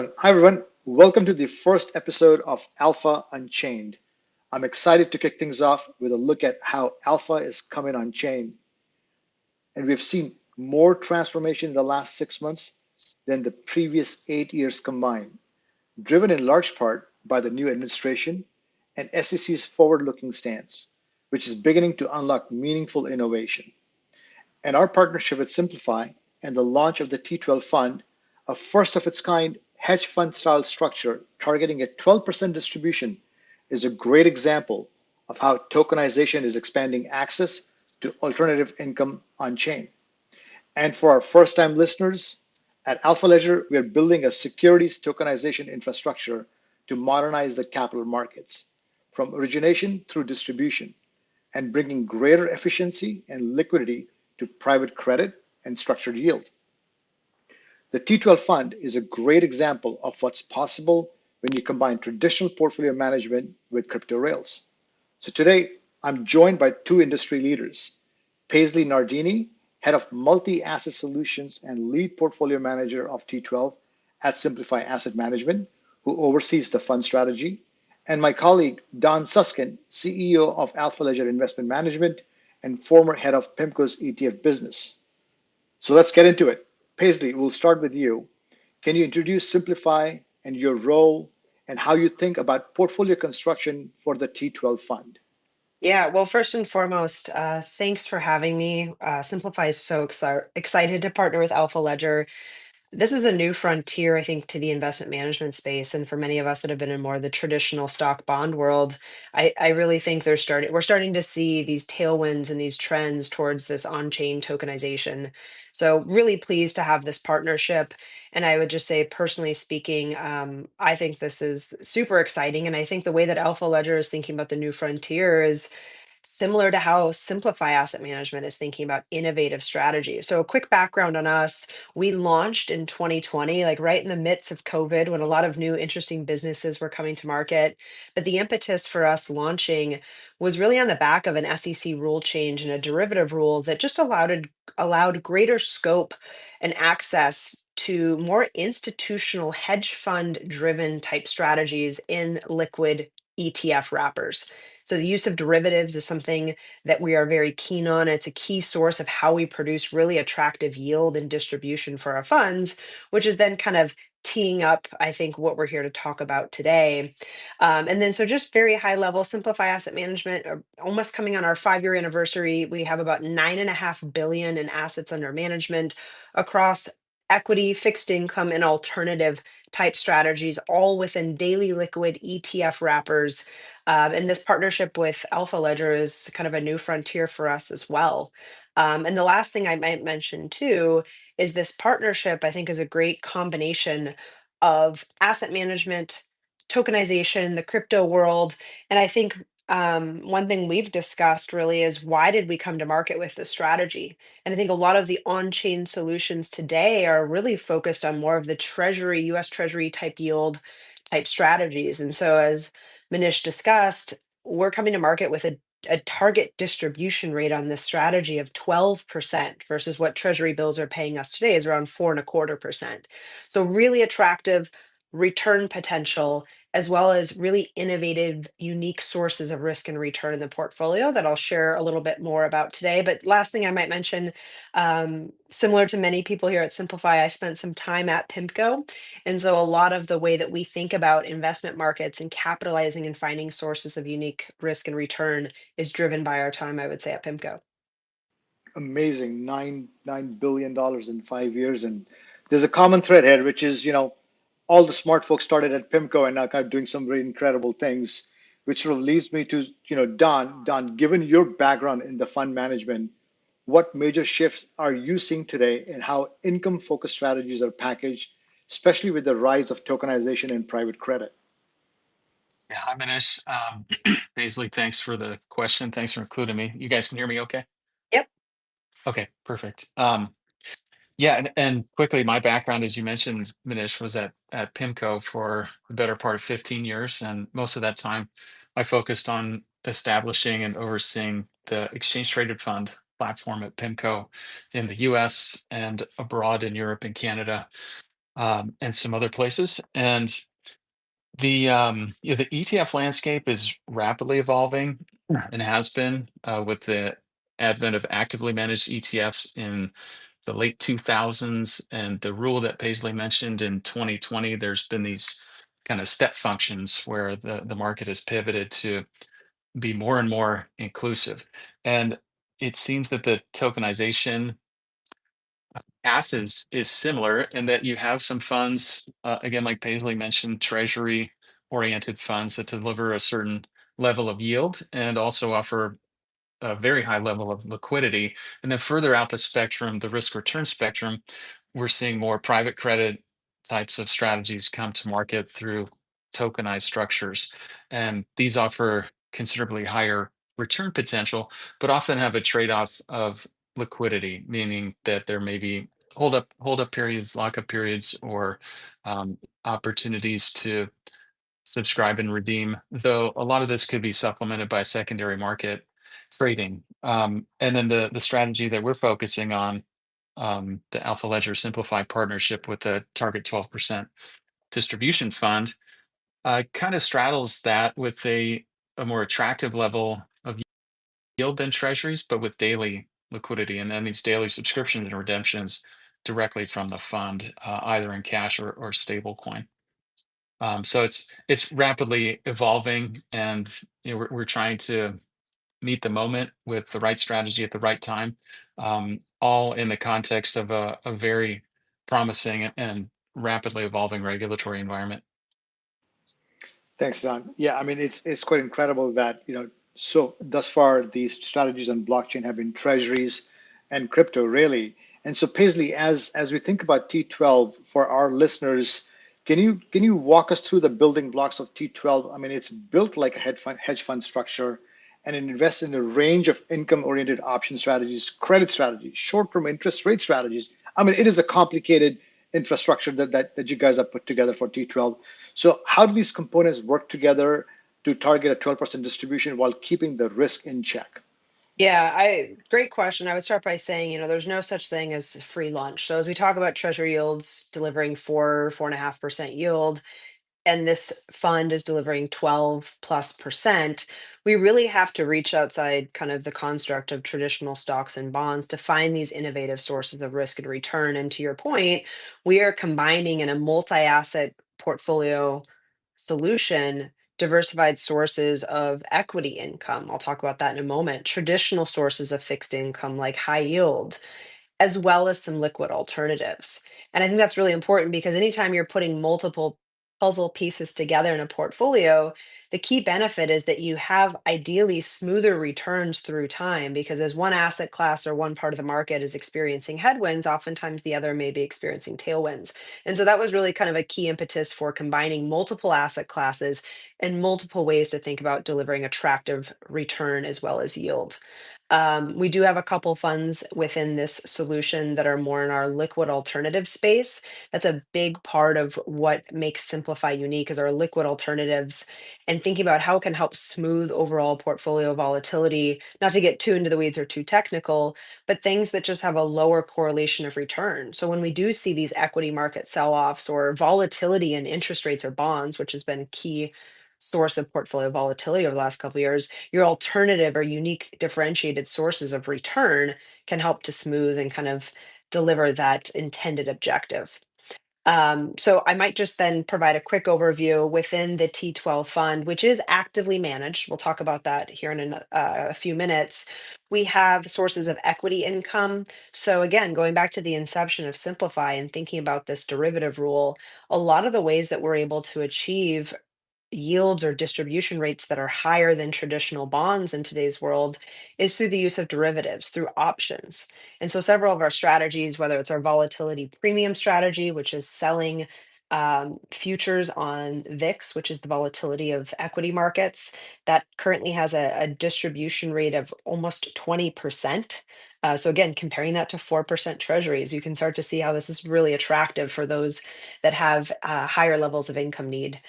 Hi, everyone. Welcome to the first episode of Alpha Unchained. I'm excited to kick things off with a look at how Alpha is coming on chain. And we've seen more transformation in the last 6 months than the previous 8 years combined, driven in large part by the new administration and SEC's forward looking stance, which is beginning to unlock meaningful innovation. And our partnership with Simplify and the launch of the T12 Fund, a first of its kind hedge fund style structure targeting a 12% distribution, is a great example of how tokenization is expanding access to alternative income on chain. And for our first time listeners, at Alphaledger, we are building a securities tokenization infrastructure to modernize the capital markets from origination through distribution and bringing greater efficiency and liquidity to private credit and structured yield. The T12 Fund is a great example of what's possible when you combine traditional portfolio management with crypto rails. So today, I'm joined by two industry leaders, Paisley Nardini, head of multi-asset solutions and lead portfolio manager of T12 at Simplify Asset Management, who oversees the fund strategy, and my colleague, Don Suskind, CEO of Alphaledger Investment Management and former head of PIMCO's ETF business. So let's get into it. Paisley, we'll start with you. Can you introduce Simplify and your role and how you think about portfolio construction for the T12 fund? Yeah, well, first and foremost, thanks for having me. Simplify is so excited to partner with Alpha Ledger. This is a new frontier, I think, to the investment management space. And for many of us that have been in more of the traditional stock bond world, I really think we're starting to see these tailwinds and these trends towards this on-chain tokenization. So really pleased to have this partnership. And I would just say, personally speaking, I think this is super exciting. And I think the way that Alpha Ledger is thinking about the new frontier is similar to how Simplify Asset Management is thinking about innovative strategies. So, a quick background on us: we launched in 2020, like right in the midst of COVID, when a lot of new interesting businesses were coming to market. But the impetus for us launching was really on the back of an SEC rule change and a derivative rule that just allowed greater scope and access to more institutional hedge fund driven type strategies in liquid ETF wrappers. So the use of derivatives is something that we are very keen on. It's a key source of how we produce really attractive yield and distribution for our funds, which is then kind of teeing up, I think, what we're here to talk about today. And then, so just very high level, Simplify Asset Management, almost coming on our 5 year anniversary. We have about 9.5 billion in assets under management across equity, fixed income, and alternative type strategies, all within daily liquid ETF wrappers. And this partnership with Alpha Ledger is kind of a new frontier for us as well. And the last thing I might mention too is this partnership, I think, is a great combination of asset management, tokenization, the crypto world. And I think one thing we've discussed really is, why did we come to market with this strategy? And I think a lot of the on chain solutions today are really focused on more of the treasury, US Treasury type yield type strategies. And so, as Manish discussed, we're coming to market with a target distribution rate on this strategy of 12% versus what treasury bills are paying us today is around 4.25%. So really attractive return potential, as well as really innovative, unique sources of risk and return in the portfolio that I'll share a little bit more about today. But last thing I might mention, similar to many people here at Simplify, I spent some time at PIMCO. And so a lot of the way that we think about investment markets and capitalizing and finding sources of unique risk and return is driven by our time, I would say, at PIMCO. Amazing, $9 billion in 5 years, and there's a common thread here, which is all the smart folks started at PIMCO and now kind of doing some very incredible things, which sort of leads me to Don. Don, given your background in the fund management, what major shifts are you seeing today in how income-focused strategies are packaged, especially with the rise of tokenization and private credit? Yeah, hi, Manish. Paisley, thanks for the question. Thanks for including me. You guys can hear me okay? Yep. Okay, perfect. Yeah, and quickly, my background, as you mentioned, Manish, was at PIMCO for the better part of 15 years. And most of that time, I focused on establishing and overseeing the exchange traded fund platform at PIMCO in the US and abroad in Europe and Canada. and some other places. And the ETF landscape is rapidly evolving and has been with the advent of actively managed ETFs in the late 2000s and the rule that Paisley mentioned in 2020. There's been these kind of step functions where the market has pivoted to be more and more inclusive. And it seems that the tokenization path is similar in that you have some funds, again, like Paisley mentioned, treasury oriented funds that deliver a certain level of yield and also offer a very high level of liquidity. And then further out the spectrum, the risk return spectrum, we're seeing more private credit types of strategies come to market through tokenized structures. And these offer considerably higher return potential, but often have a trade-off of liquidity, meaning that there may be hold up periods, lockup periods, or opportunities to subscribe and redeem, though a lot of this could be supplemented by secondary market trading. And then the strategy that we're focusing on, the Alpha Ledger Simplified partnership with the Target 12% distribution fund, kind of straddles that with a more attractive level of yield than treasuries, but with daily liquidity. And that means daily subscriptions and redemptions directly from the fund, either in cash or stable coin. So it's rapidly evolving, and we're trying to meet the moment with the right strategy at the right time, all in the context of a very promising and rapidly evolving regulatory environment. Thanks, Don. Yeah, I mean it's quite incredible that so thus far these strategies on blockchain have been treasuries and crypto really. And so Paisley, as we think about T12 for our listeners, can you walk us through the building blocks of T12? I mean, it's built like a hedge fund structure, and it invests in a range of income-oriented option strategies, credit strategies, short-term interest rate strategies. I mean, it is a complicated infrastructure that you guys have put together for T12. So how do these components work together to target a 12% distribution while keeping the risk in check? Yeah, great question. I would start by saying, there's no such thing as free lunch. So as we talk about treasury yields delivering 4.5% yield, and this fund is delivering 12 plus percent, we really have to reach outside kind of the construct of traditional stocks and bonds to find these innovative sources of risk and return. And to your point, we are combining in a multi-asset portfolio solution diversified sources of equity income. I'll talk about that in a moment. Traditional sources of fixed income like high yield, as well as some liquid alternatives. And I think that's really important because anytime you're putting multiple puzzle pieces together in a portfolio, the key benefit is that you have ideally smoother returns through time because as one asset class or one part of the market is experiencing headwinds, oftentimes the other may be experiencing tailwinds. And so that was really kind of a key impetus for combining multiple asset classes and multiple ways to think about delivering attractive return as well as yield. We do have a couple funds within this solution that are more in our liquid alternative space. That's a big part of what makes Simplify unique is our liquid alternatives and thinking about how it can help smooth overall portfolio volatility, not to get too into the weeds or too technical, but things that just have a lower correlation of return. So when we do see these equity market sell-offs or volatility in interest rates or bonds, which has been a key source of portfolio volatility over the last couple of years, your alternative or unique differentiated sources of return can help to smooth and kind of deliver that intended objective. So I might just then provide a quick overview within the T12 fund, which is actively managed. We'll talk about that here in a few minutes. We have sources of equity income. So again, going back to the inception of Simplify and thinking about this derivative rule, a lot of the ways that we're able to achieve yields or distribution rates that are higher than traditional bonds in today's world is through the use of derivatives, through options. And so several of our strategies, whether it's our volatility premium strategy, which is selling futures on VIX, which is the volatility of equity markets, that currently has a distribution rate of almost 20%. So again, comparing that to 4% treasuries, you can start to see how this is really attractive for those that have higher levels of income need.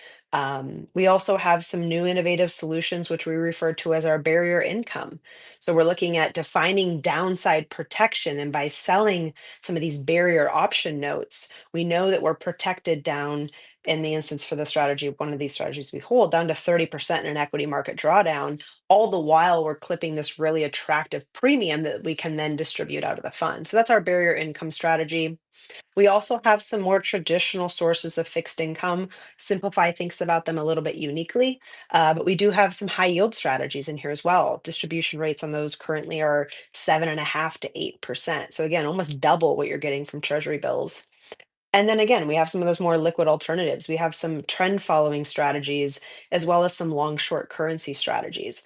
We also have some new innovative solutions, which we refer to as our barrier income. So we're looking at defining downside protection. And by selling some of these barrier option notes, we know that we're protected down in the instance for the strategy, one of these strategies we hold down to 30% in an equity market drawdown, all the while we're clipping this really attractive premium that we can then distribute out of the fund. So that's our barrier income strategy. We also have some more traditional sources of fixed income. Simplify thinks about them a little bit uniquely, but we do have some high yield strategies in here as well. Distribution rates on those currently are 7.5 to 8%. So again, almost double what you're getting from treasury bills. And then again, we have some of those more liquid alternatives. We have some trend following strategies, as well as some long short currency strategies.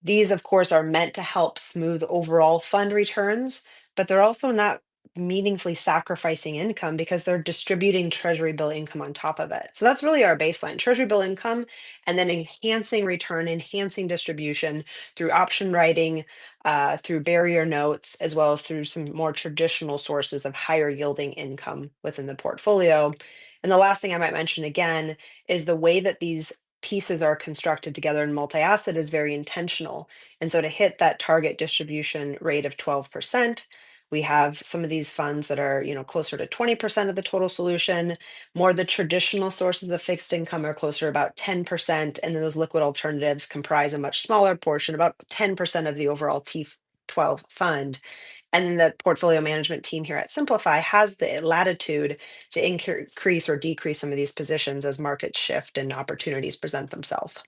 These, of course, are meant to help smooth overall fund returns, but they're also not meaningfully sacrificing income because they're distributing treasury bill income on top of it. So that's really our baseline treasury bill income, and then enhancing return, enhancing distribution through option writing, through barrier notes, as well as through some more traditional sources of higher yielding income within the portfolio. And the last thing I might mention again is the way that these pieces are constructed together in multi-asset is very intentional. And so to hit that target distribution rate of 12%, we have some of these funds that are, closer to 20% of the total solution. More the traditional sources of fixed income are closer to about 10%, and then those liquid alternatives comprise a much smaller portion, about 10% of the overall T12 fund. And then the portfolio management team here at Simplify has the latitude to increase or decrease some of these positions as markets shift and opportunities present themselves.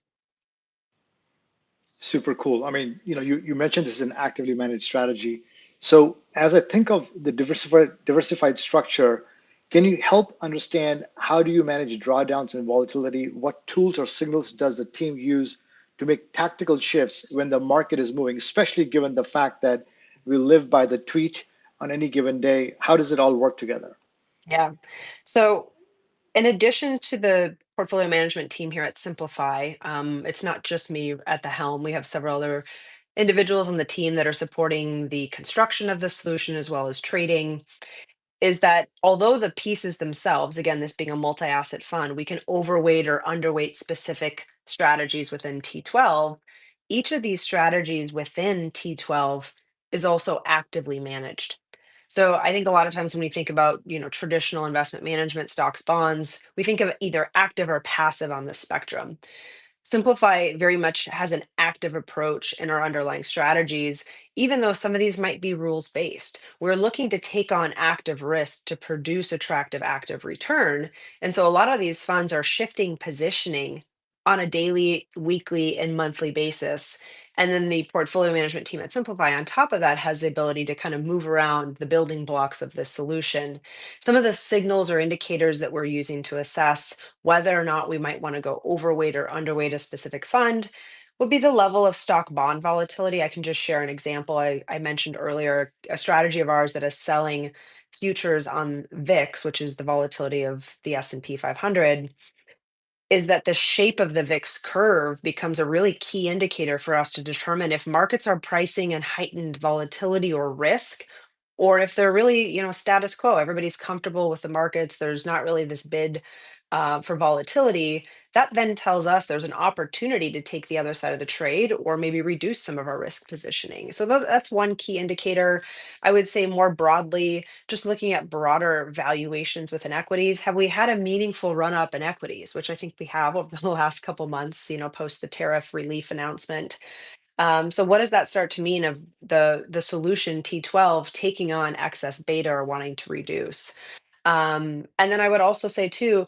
Super cool. I mean, you mentioned this is an actively managed strategy. So as I think of the diversified structure, can you help understand how do you manage drawdowns and volatility? What tools or signals does the team use to make tactical shifts when the market is moving, especially given the fact that we live by the tweet on any given day? How does it all work together? Yeah. So in addition to the portfolio management team here at Simplify, it's not just me at the helm. We have several other individuals on the team that are supporting the construction of the solution as well as trading. Is that although the pieces themselves, again, this being a multi-asset fund, we can overweight or underweight specific strategies within T12, each of these strategies within T12 is also actively managed. So I think a lot of times when we think about, traditional investment management, stocks, bonds, we think of either active or passive on the spectrum. Simplify very much has an active approach in our underlying strategies, even though some of these might be rules based. We're looking to take on active risk to produce attractive active return. And so a lot of these funds are shifting positioning on a daily, weekly, and monthly basis. And then the portfolio management team at Simplify, on top of that, has the ability to kind of move around the building blocks of this solution. Some of the signals or indicators that we're using to assess whether or not we might want to go overweight or underweight a specific fund would be the level of stock bond volatility. I can just share an example. I mentioned earlier a strategy of ours that is selling futures on VIX, which is the volatility of the S&P 500, is that the shape of the VIX curve becomes a really key indicator for us to determine if markets are pricing in heightened volatility or risk, or if they're really, status quo. Everybody's comfortable with the markets. There's not really this bid for volatility. That then tells us there's an opportunity to take the other side of the trade or maybe reduce some of our risk positioning. So that's one key indicator. I would say more broadly, just looking at broader valuations within equities, have we had a meaningful run up in equities, which I think we have over the last couple months, post the tariff relief announcement. So what does that start to mean of the solution T12 taking on excess beta or wanting to reduce? And then I would also say too,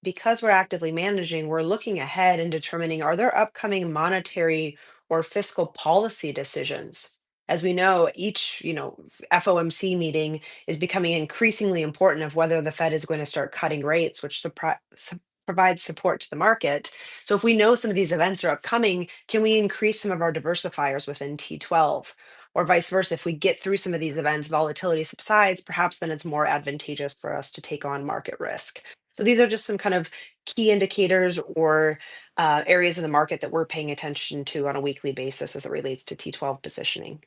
because we're actively managing, we're looking ahead and determining are there upcoming monetary or fiscal policy decisions? As we know, each, FOMC meeting is becoming increasingly important of whether the Fed is going to start cutting rates, which provides support to the market. So if we know some of these events are upcoming, can we increase some of our diversifiers within T12? Or vice versa, if we get through some of these events, volatility subsides, perhaps then it's more advantageous for us to take on market risk. So these are just some kind of key indicators or areas of the market that we're paying attention to on a weekly basis as it relates to T12 positioning.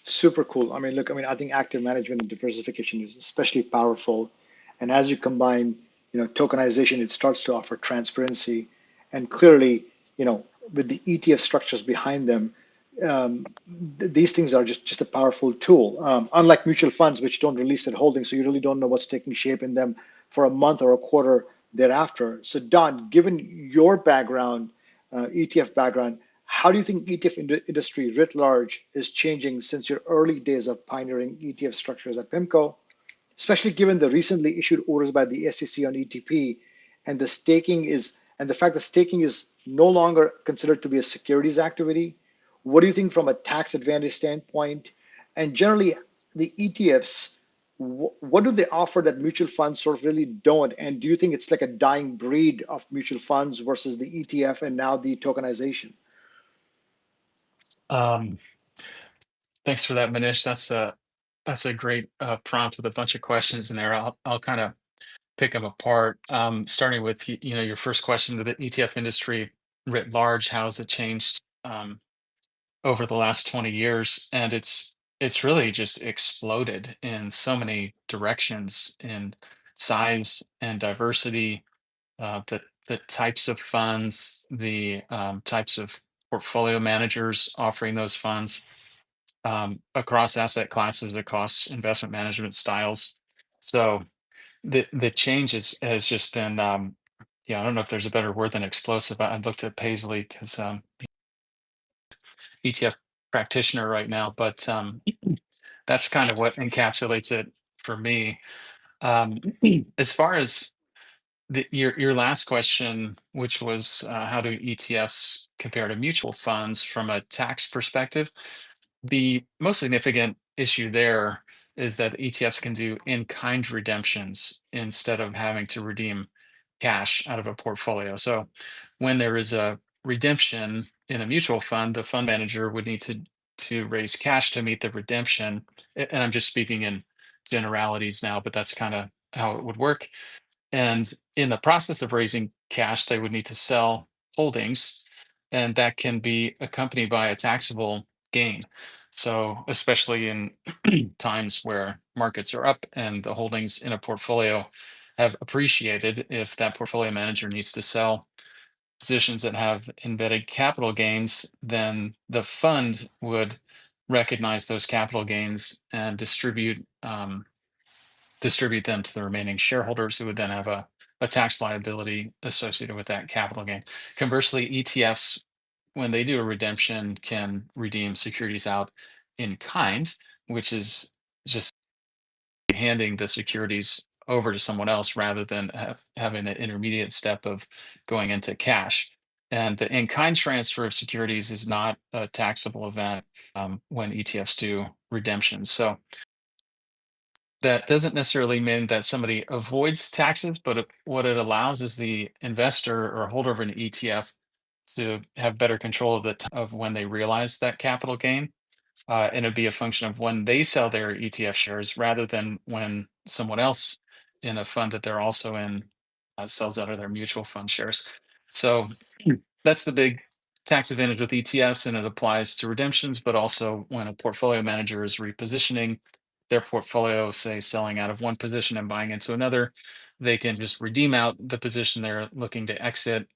Super cool. I mean, look, I mean, I think active management and diversification is especially powerful. And as you combine, tokenization, it starts to offer transparency. And clearly, with the ETF structures behind them, these things are just a powerful tool. Unlike mutual funds, which don't release their holdings, so you really don't know what's taking shape in them for a month or a quarter thereafter. So, Don, given your background, ETF background, how do you think ETF industry writ large is changing since your early days of pioneering ETF structures at PIMCO, especially given the recently issued orders by the SEC on ETP and the fact that staking is no longer considered to be a securities activity? What do you think from a tax advantage standpoint? And generally, the ETFs, what do they offer that mutual funds sort of really don't? And do you think it's like a dying breed of mutual funds versus the ETF and now the tokenization? Um, Thanks for that, Manish. That's a great prompt with a bunch of questions in there. I'll kind of pick them apart. Starting with your first question, the ETF industry writ large. How has it changed over the last 20 years? And it's really just exploded in so many directions in size and diversity. The types of funds, the types of portfolio managers offering those funds across asset classes, across investment management styles. So the change has just been, yeah, I don't know if there's a better word than explosive. I looked at Paisley because ETF practitioner right now, but that's kind of what encapsulates it for me. Um, as far as your last question, which was how do ETFs compare to mutual funds from a tax perspective? The most significant issue there is that ETFs can do in-kind redemptions instead of having to redeem cash out of a portfolio. So when there is a redemption in a mutual fund, the fund manager would need to raise cash to meet the redemption. And I'm just speaking in generalities now, but that's kind of how it would work. And in the process of raising cash, they would need to sell holdings, and that can be accompanied by a taxable gain. So, especially in times where markets are up and the holdings in a portfolio have appreciated, if that portfolio manager needs to sell positions that have embedded capital gains, then the fund would recognize those capital gains and distribute them to the remaining shareholders who would then have a tax liability associated with that capital gain. Conversely, ETFs, when they do a redemption, can redeem securities out in kind, which is just handing the securities over to someone else rather than having an intermediate step of going into cash. And the in kind transfer of securities is not a taxable event when ETFs do redemptions. So that doesn't necessarily mean that somebody avoids taxes, but what it allows is the investor or holder of an ETF to have better control of of when they realize that capital gain. And it'd be a function of when they sell their ETF shares rather than when someone else in a fund that they're also in sells out of their mutual fund shares. So that's the big tax advantage with ETFs, and it applies to redemptions, but also when a portfolio manager is repositioning their portfolio, say selling out of one position and buying into another, they can just redeem out the position they're looking to exit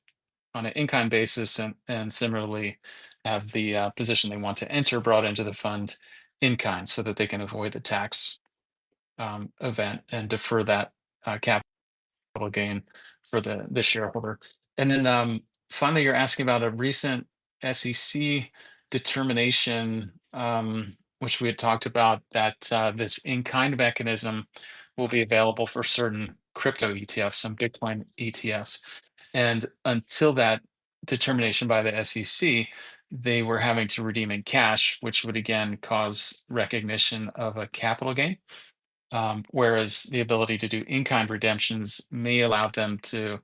on an in-kind basis, and similarly have the position they want to enter brought into the fund in kind, so that they can avoid the tax event and defer that capital gain for the shareholder. And then finally, you're asking about a recent SEC determination, which we had talked about, that this in-kind mechanism will be available for certain crypto ETFs, some Bitcoin ETFs. And until that determination by the SEC, they were having to redeem in cash, which would again cause recognition of a capital gain. Whereas the ability to do in-kind redemptions may allow them to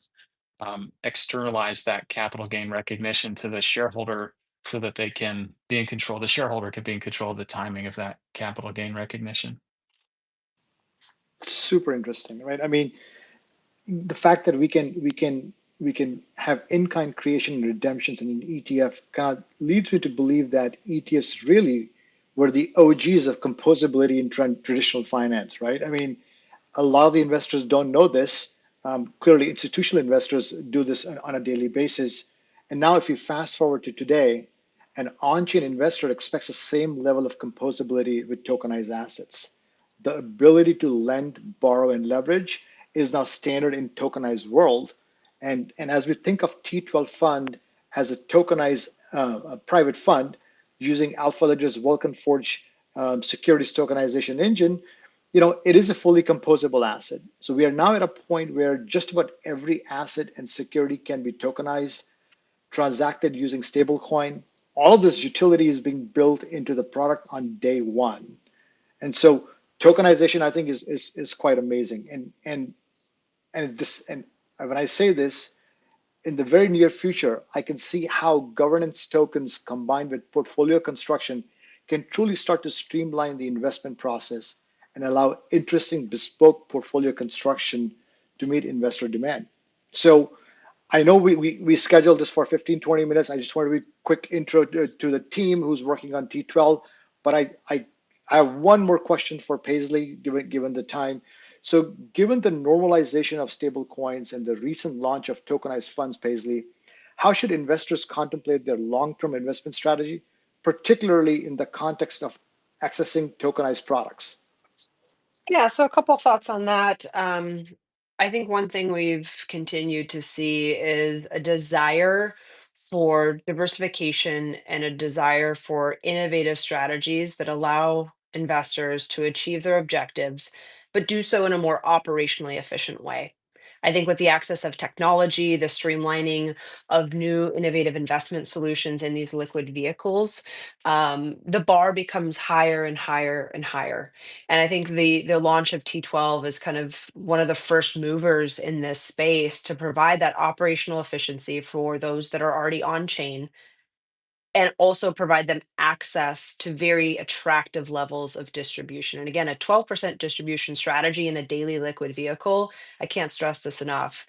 externalize that capital gain recognition to the shareholder, so that they can be in control. The shareholder can be in control of the timing of that capital gain recognition. Super interesting, right? I mean, the fact that we can have in-kind creation and redemptions in an ETF kind of leads me to believe that ETFs really were the OGs of composability in traditional finance, right? I mean, a lot of the investors don't know this. Clearly, institutional investors do this on a daily basis. And now, if you fast forward to today, an on chain investor expects the same level of composability with tokenized assets. The ability to lend, borrow, and leverage is now standard in tokenized world. And as we think of T12 Fund as a tokenized a private fund using Alphaledger's Vulcan Forge securities tokenization engine, it is a fully composable asset. So we are now at a point where just about every asset and security can be tokenized, transacted using stablecoin. All of this utility is being built into the product on day one. And so tokenization, I think, is quite amazing. And when I say this, in the very near future, I can see how governance tokens combined with portfolio construction can truly start to streamline the investment process and allow interesting bespoke portfolio construction to meet investor demand. So I know we scheduled this for 15, 20 minutes. I just want to read a quick intro to the team who's working on T12, but I have one more question for Paisley, given the time. So, given the normalization of stable coins and the recent launch of tokenized funds, Paisley, how should investors contemplate their long-term investment strategy, particularly in the context of accessing tokenized products? Yeah, so a couple thoughts on that. I think one thing we've continued to see is a desire for diversification and a desire for innovative strategies that allow investors to achieve their objectives, but do so in a more operationally efficient way. I think with the access of technology, the streamlining of new innovative investment solutions in these liquid vehicles, the bar becomes higher and higher and higher. And I think the launch of T12 is kind of one of the first movers in this space to provide that operational efficiency for those that are already on chain and also provide them access to very attractive levels of distribution. And again, a 12% distribution strategy in a daily liquid vehicle, I can't stress this enough,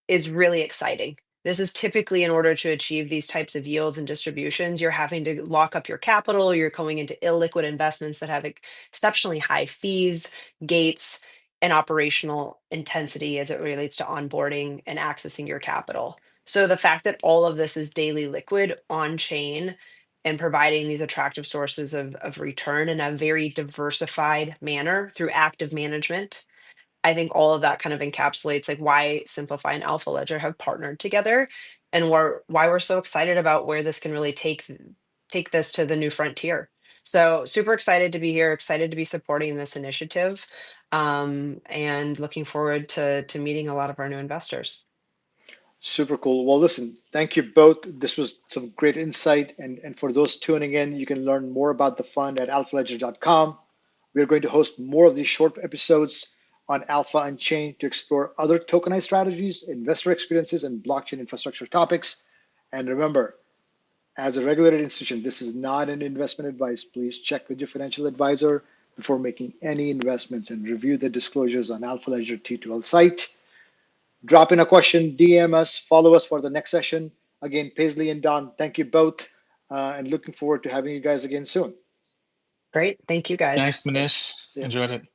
is really exciting. This is typically in order to achieve these types of yields and distributions, you're having to lock up your capital, you're going into illiquid investments that have exceptionally high fees, gates, and operational intensity as it relates to onboarding and accessing your capital. So the fact that all of this is daily liquid on chain and providing these attractive sources of return in a very diversified manner through active management, I think all of that kind of encapsulates like why Simplify and Alpha Ledger have partnered together and why we're so excited about where this can really take this to the new frontier. So super excited to be here, excited to be supporting this initiative, and looking forward to meeting a lot of our new investors. Super cool. Well, listen, thank you both. This was some great insight. And for those tuning in, you can learn more about the fund at alphaledger.com. We're going to host more of these short episodes on Alpha Unchained to explore other tokenized strategies, investor experiences, and blockchain infrastructure topics. And remember, as a regulated institution, this is not an investment advice. Please check with your financial advisor before making any investments and review the disclosures on Alpha Ledger T12 site. Drop in a question, DM us, follow us for the next session. Again, Paisley and Don, thank you both, and looking forward to having you guys again soon. Great. Thank you guys. Thanks, Manish. See you. Enjoyed it.